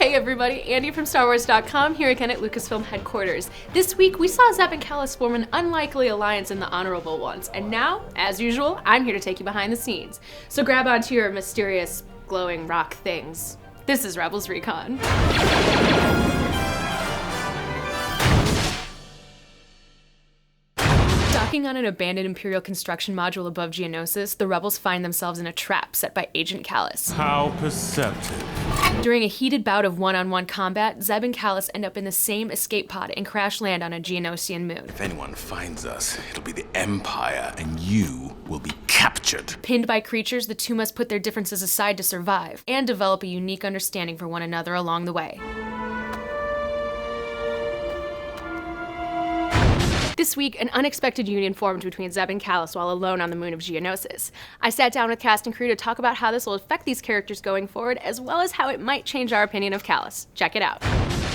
Hey everybody, Andy from StarWars.com here again at Lucasfilm headquarters. This week we saw Zeb and Kallus form an unlikely alliance in the Honorable Ones, and now, as usual, I'm here to take you behind the scenes. So grab onto your mysterious, glowing rock things. This is Rebels Recon. Docking on an abandoned Imperial construction module above Geonosis, the Rebels find themselves in a trap set by Agent Kallus. How perceptive. During a heated bout of one-on-one combat, Zeb and Kallus end up in the same escape pod and crash land on a Geonosian moon. If anyone finds us, it'll be the Empire, and you will be captured. Pinned by creatures, the two must put their differences aside to survive, and develop a unique understanding for one another along the way. This week, an unexpected union formed between Zeb and Kallus while alone on the moon of Geonosis. I sat down with cast and crew to talk about how this will affect these characters going forward, as well as how it might change our opinion of Kallus. Check it out.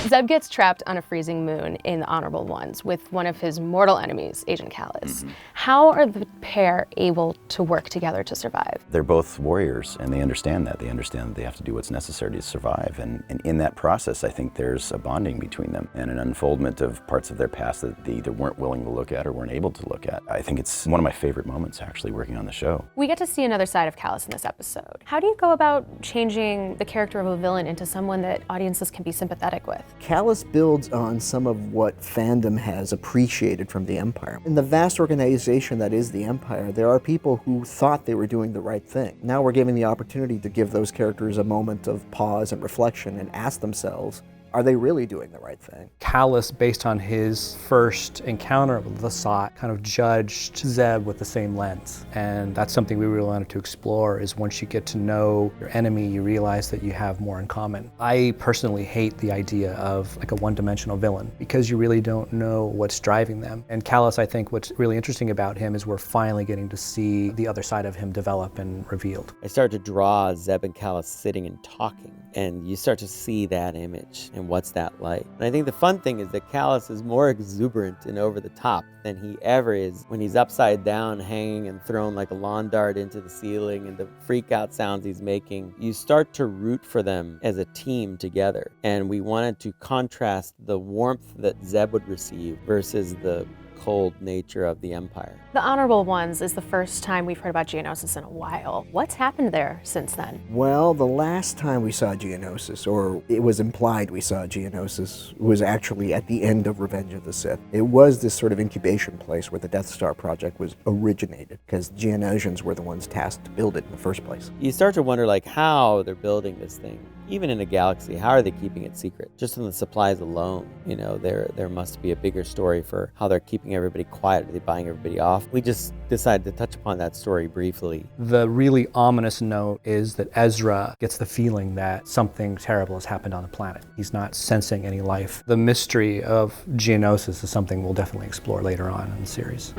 Zeb gets trapped on a freezing moon in the Honorable Ones with one of his mortal enemies, Agent Kallus. How are the pair able to work together to survive? They're both warriors, and they understand that. They understand that they have to do what's necessary to survive. And in that process, I think there's a bonding between them and an unfoldment of parts of their past that they either weren't willing to look at or weren't able to look at. I think it's one of my favorite moments, actually, working on the show. We get to see another side of Kallus in this episode. How do you go about changing the character of a villain into someone that audiences can be sympathetic with? Kallus builds on some of what fandom has appreciated from the Empire. In the vast organization that is the Empire, there are people who thought they were doing the right thing. Now we're given the opportunity to give those characters a moment of pause and reflection and ask themselves, are they really doing the right thing? Kallus, based on his first encounter with Lasat, kind of judged Zeb with the same lens. And that's something we really wanted to explore, is once you get to know your enemy, you realize that you have more in common. I personally hate the idea of like a one-dimensional villain, because you really don't know what's driving them. And Kallus, I think what's really interesting about him is we're finally getting to see the other side of him develop and revealed. I started to draw Zeb and Kallus sitting and talking, and you start to see that image. And what's that like? And I think the fun thing is that Kallus is more exuberant and over the top than he ever is when he's upside down, hanging and thrown like a lawn dart into the ceiling, and the freak out sounds he's making. You start to root for them as a team together. And we wanted to contrast the warmth that Zeb would receive versus the cold nature of the Empire. The Honorable Ones is the first time we've heard about Geonosis in a while. What's happened there since then? Well, the last time we saw Geonosis, or it was implied we saw Geonosis, was actually at the end of Revenge of the Sith. It was this sort of incubation place where the Death Star project was originated, because Geonosians were the ones tasked to build it in the first place. You start to wonder like how they're building this thing. Even in a galaxy, how are they keeping it secret? Just on the supplies alone, you know, there must be a bigger story for how they're keeping everybody quiet. Are they buying everybody off? We just decided to touch upon that story briefly. The really ominous note is that Ezra gets the feeling that something terrible has happened on the planet. He's not sensing any life. The mystery of Geonosis is something we'll definitely explore later on in the series.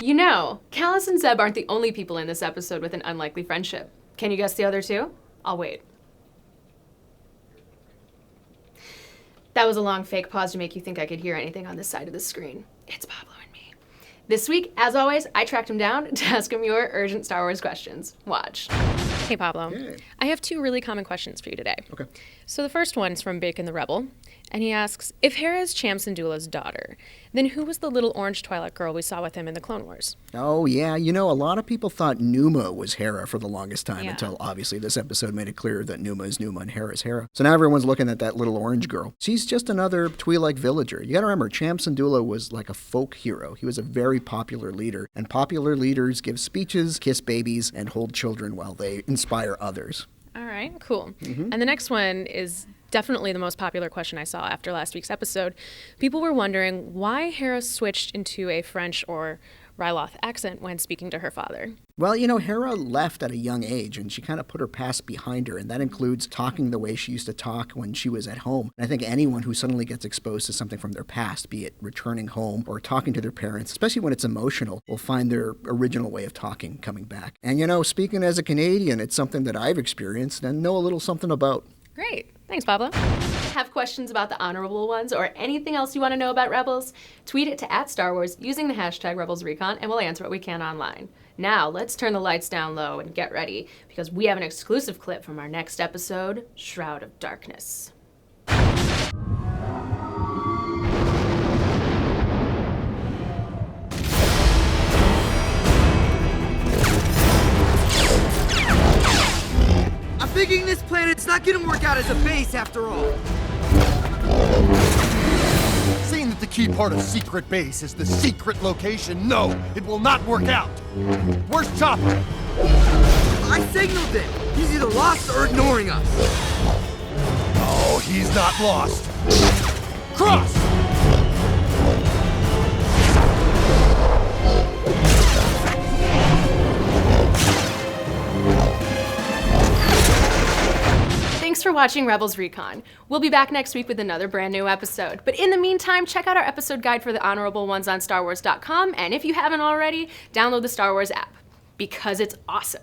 You know, Kallus and Zeb aren't the only people in this episode with an unlikely friendship. Can you guess the other two? I'll wait. That was a long fake pause to make you think I could hear anything on this side of the screen. It's Pablo and me. This week, as always, I tracked him down to ask him your urgent Star Wars questions. Watch. Hey, Pablo. Hey. I have two really common questions for you today. Okay. So the first one's from Bacon the Rebel, and he asks, if Hera is Cham Syndulla's daughter, then who was the little orange Twi'lek girl we saw with him in the Clone Wars? Oh, yeah. You know, a lot of people thought Numa was Hera for the longest time Yeah. until, obviously, this episode made it clear that Numa is Numa and Hera is Hera. So now everyone's looking at that little orange girl. She's just another Twi'lek villager. You gotta remember, Cham Syndulla was like a folk hero. He was a very popular leader, and popular leaders give speeches, kiss babies, and hold children while they inspire others. All right, cool. And the next one is definitely the most popular question I saw after last week's episode. People were wondering why Hera switched into a French or Ryloth accent when speaking to her father. Well, you know, Hera left at a young age, and she kind of put her past behind her, and that includes talking the way she used to talk when she was at home. And I think anyone who suddenly gets exposed to something from their past, be it returning home or talking to their parents, especially when it's emotional, will find their original way of talking coming back. And you know, speaking as a Canadian, it's something that I've experienced and know a little something about. Great. Thanks, Pablo. Have questions about the honorable ones or anything else you want to know about Rebels? Tweet it to @StarWars using the hashtag Rebels Recon, and we'll answer what we can online. Now, let's turn the lights down low and get ready, because we have an exclusive clip from our next episode, Shroud of Darkness. I'm thinking this planet's not gonna work out as a base after all. Saying that the key part of secret base is the secret location, no, it will not work out. Where's Chopper? I signaled it. He's either lost or ignoring us. Oh, he's not lost. Cross! Thanks for watching Rebels Recon. We'll be back next week with another brand new episode. But in the meantime, check out our episode guide for the honorable ones on StarWars.com, and if you haven't already, download the Star Wars app, because it's awesome.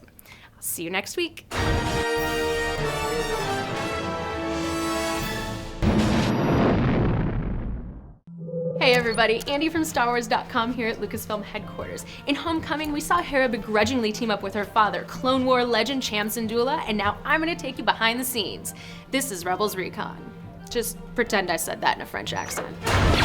I'll see you next week. Hey everybody, Andy from StarWars.com here at Lucasfilm headquarters. In Homecoming, we saw Hera begrudgingly team up with her father, Clone War legend Cham Syndulla, and now I'm gonna take you behind the scenes. This is Rebels Recon. Just pretend I said that in a French accent.